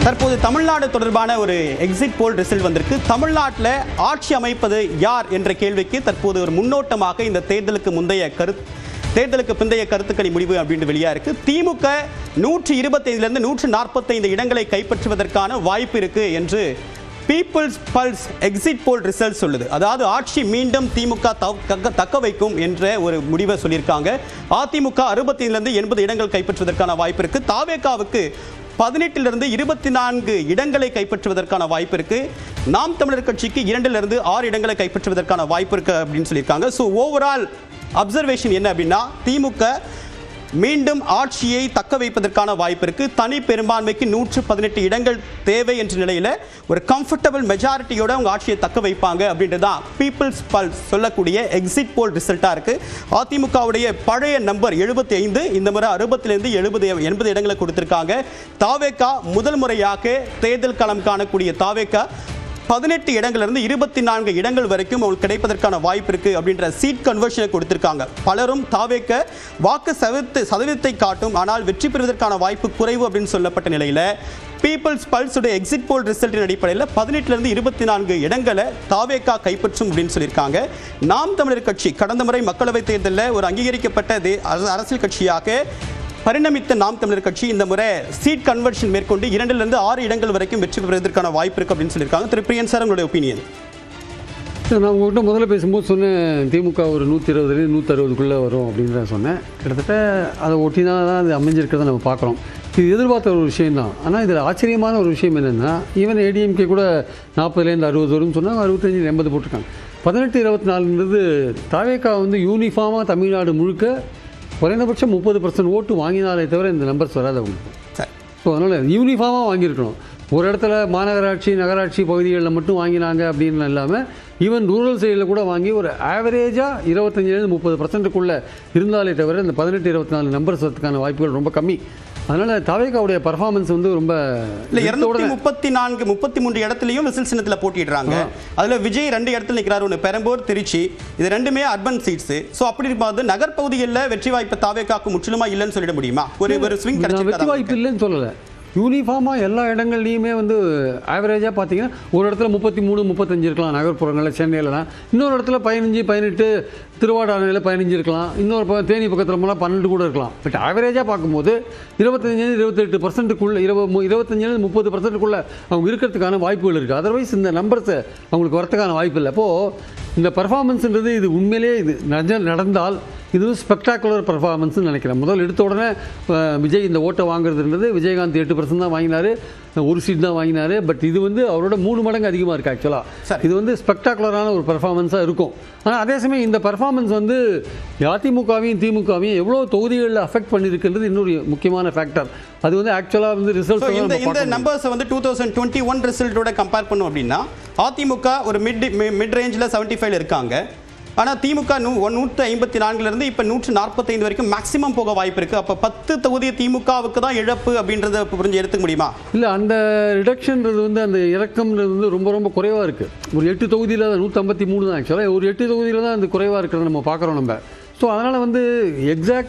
தற்போது தமிழ்நாடு தொடர்பான ஒரு எக்ஸிட் போல் ரிசல்ட் வந்திருக்கு. தமிழ்நாட்டில் ஆட்சி அமைப்பது யார் என்ற கேள்விக்கு தற்போது ஒரு முன்னோட்டமாக இந்த தேர்தலுக்கு பிந்தைய கருத்துக்கணி முடிவு அப்படின்னு வெளியா இருக்கு. திமுக 125 145 இடங்களை கைப்பற்றுவதற்கான வாய்ப்பு இருக்கு என்று people's pulse exit poll result சொல்லுது. அதாவது ஆட்சி மீண்டும் திமுக தக்க வைக்கும் என்ற ஒரு முடிவை சொல்லியிருக்காங்க. அதிமுக 65 80 இடங்கள் கைப்பற்றுவதற்கான வாய்ப்பு இருக்கு. தாவேகாவுக்கு 18 24 இடங்களை கைப்பற்றுவதற்கான வாய்ப்பு இருக்கு. நாம் தமிழர் கட்சிக்கு 2 6 இடங்களை கைப்பற்றுவதற்கான வாய்ப்பு இருக்கு அப்படின்னு சொல்லியிருக்காங்க. ஸோ ஓவரால் அப்சர்வேஷன் என்ன அப்படின்னா, திமுக மீண்டும் ஆட்சியை தக்க வைப்பதற்கான வாய்ப்பு இருக்கு. தனி பெரும்பான்மைக்கு 118 இடங்கள் தேவை என்ற நிலையில் ஒரு கம்ஃபர்டபுள் மெஜாரிட்டியோட அவங்க ஆட்சியை தக்க வைப்பாங்க அப்படின்றதான் பீப்புள்ஸ் பல்ஸ் சொல்லக்கூடிய எக்ஸிட் போல் ரிசல்ட்டா இருக்கு. அதிமுகவுடைய பழைய நம்பர் 75, இந்த முறை 60 80 இடங்களை கொடுத்திருக்காங்க. தாவேகா முதல் முறையாக தேர்தல் களம் காணக்கூடிய தாவேகா 18 இடங்களிலிருந்து 24 இடங்கள் வரைக்கும் அவங்களுக்கு கிடைப்பதற்கான வாய்ப்பு இருக்கு அப்படின்ற சீட் கன்வர்ஷனை கொடுத்திருக்காங்க. பலரும் தாவேக வாக்கு சதவீதத்தை காட்டும், ஆனால் வெற்றி பெறுவதற்கான வாய்ப்பு குறைவு அப்படின்னு சொல்லப்பட்ட நிலையில் பீப்புள்ஸ் பல்ஸுடைய எக்ஸிட் போல் ரிசல்ட்டின் அடிப்படையில் 18 24 இடங்களை தாவேகா கைப்பற்றும் அப்படின்னு சொல்லியிருக்காங்க. நாம் தமிழர் கட்சி கடந்த முறை மக்களவைத் தேர்தலில் ஒரு அங்கீகரிக்கப்பட்ட அரசியல் கட்சியாக பரிணமித்த நாம் தமிழர் கட்சி இந்த முறை சீட் கன்வர்ஷன் மேற்கொண்டு 2 6 இடங்கள் வரைக்கும் வெற்றி பெறுவதற்கான வாய்ப்பு இருக்கு அப்படின்னு சொல்லியிருக்காங்க. திரு பிரியன் சார், உங்களுடைய ஒப்பீனியன்? நான் உங்கள்கிட்ட முதல்ல பேசும்போது சொன்னேன், திமுக ஒரு 120 160 வரும் அப்படின்னு தான் சொன்னேன். கிட்டத்தட்ட அதை ஒட்டி தான் அது அமைஞ்சிருக்கிறத நம்ம பார்க்குறோம். இது எதிர்பார்த்த ஒரு விஷயம்தான். ஆனால் இதில் ஆச்சரியமான ஒரு விஷயம் என்னென்னா, ஈவன் ஏடிஎம்கே கூட 40 60 வரும்னு சொன்னாங்க, 65 80 போட்டிருக்காங்க. 18 24 தாவேகா யூனிஃபார்மாக தமிழ்நாடு முழுக்க குறைந்தபட்சம் 30% ஓட்டு வாங்கினாலே தவிர இந்த நம்பர்ஸ் வராது அவங்களுக்கு. ஸோ அதனால் யூனிஃபார்மாக வாங்கியிருக்கணும். ஒரு இடத்துல மாநகராட்சி நகராட்சி பகுதிகளில் மட்டும் வாங்கினாங்க அப்படின்னு இல்லாமல் ஈவன் ரூரல் சைடில் கூட வாங்கி ஒரு ஆவரேஜாக 25 30% இருந்தாலே தவிர இந்த 18 24 நம்பர்ஸ் வரதுக்கான வாய்ப்புகள் ரொம்ப கம்மி. அதனால் தாவேகாவுடைய பர்ஃபார்மன்ஸ் ரொம்ப இல்லை. 234 33 இடத்துலையும் விசில் சின்னத்தில் போட்டிடுறாங்க. அதில் விஜய் 2 இடத்துல நிற்கிறார், ஒன்று பெரம்பூர் திருச்சி. இது ரெண்டுமே அர்பன் சீட்ஸ். ஸோ அப்படி இருக்கும்போது நகர்பகுதிகளில் வெற்றி வாய்ப்பு தாவேகாவுக்கு முற்றிலுமா இல்லைன்னு சொல்லிட முடியுமா? ஒரு ஸ்விங் வெற்றி வாய்ப்பு இல்லைன்னு சொல்லலை. யூனிஃபார்மாக எல்லா இடங்கள்லையுமே ஆவரேஜாக பார்த்தீங்கன்னா ஒரு இடத்துல 33 35 இருக்கலாம் நகர்ப்புறங்களில், சென்னையிலலாம். இன்னொரு இடத்துல 15 18, திருவாடானையில் 15 இருக்கலாம். இன்னொரு தேனி பக்கத்தில் போனால் 12 கூட இருக்கலாம். பட் ஆவரேஜாக பார்க்கும்போது 25 28%, 25 30% அவங்க இருக்கிறதுக்கான வாய்ப்புகள் இருக்குது. அதர்வைஸ் இந்த நம்பர்ஸை அவங்களுக்கு வரத்துக்கான வாய்ப்பு இல்லை. அப்போது இந்த பர்ஃபார்மன்ஸுன்றது இது உண்மையிலே இது நடந்தால் இது ஸ்பெக்டாகுலர் பர்ஃபார்மன்ஸ்னு நினைக்கிறேன். முதல் எடுத்த உடனே விஜய் இந்த ஓட்டை வாங்குறதுன்றது, விஜயகாந்த் 8% தான் வாங்கினார், ஒரு சீட் தான் வாங்கினார். பட் இது அவரோட 3 மடங்கு அதிகமாக இருக்குது. ஆக்சுவலாக இது ஸ்பெக்டாகுலரான ஒரு பர்ஃபார்மன்ஸாக இருக்கும். ஆனால் அதே சமயம் இந்த பர்ஃபார்மன்ஸ் அதிமுகவையும் திமுகவையும் எவ்வளோ தொகுதிகளில் அஃபெக்ட் பண்ணியிருக்கிறது இன்னொரு முக்கியமான ஃபேக்டர். அது ஆக்சுவலாக ரிசல்ட் இந்த நம்பர்ஸ் 2021 ரிசல்ட்டோட கம்பேர் பண்ணும் அப்படின்னா அதிமுக ஒரு மிட் ரேஞ்சில் 75 இருக்காங்க. ஆனால் திமுக 154 இப்போ 145 வரைக்கும் மேக்ஸிமம் போக வாய்ப்பு இருக்குது. அப்போ 10 தொகுதி திமுகவுக்கு தான் இழப்பு அப்படின்றத புரிஞ்சு எடுத்துக்க முடியுமா? இல்லை, அந்த ரிடக்ஷன்றது அந்த இறக்கம்ன்றது ரொம்ப ரொம்ப குறைவாக இருக்குது. ஒரு 8 தொகுதியில் 153 தான். ஆக்சுவலாக ஒரு 8 தொகுதியில் தான் அந்த குறைவாக இருக்கிறத நம்ம பார்க்குறோம் நம்ம. ஸோ அதனால் எக்ஸாக்ட்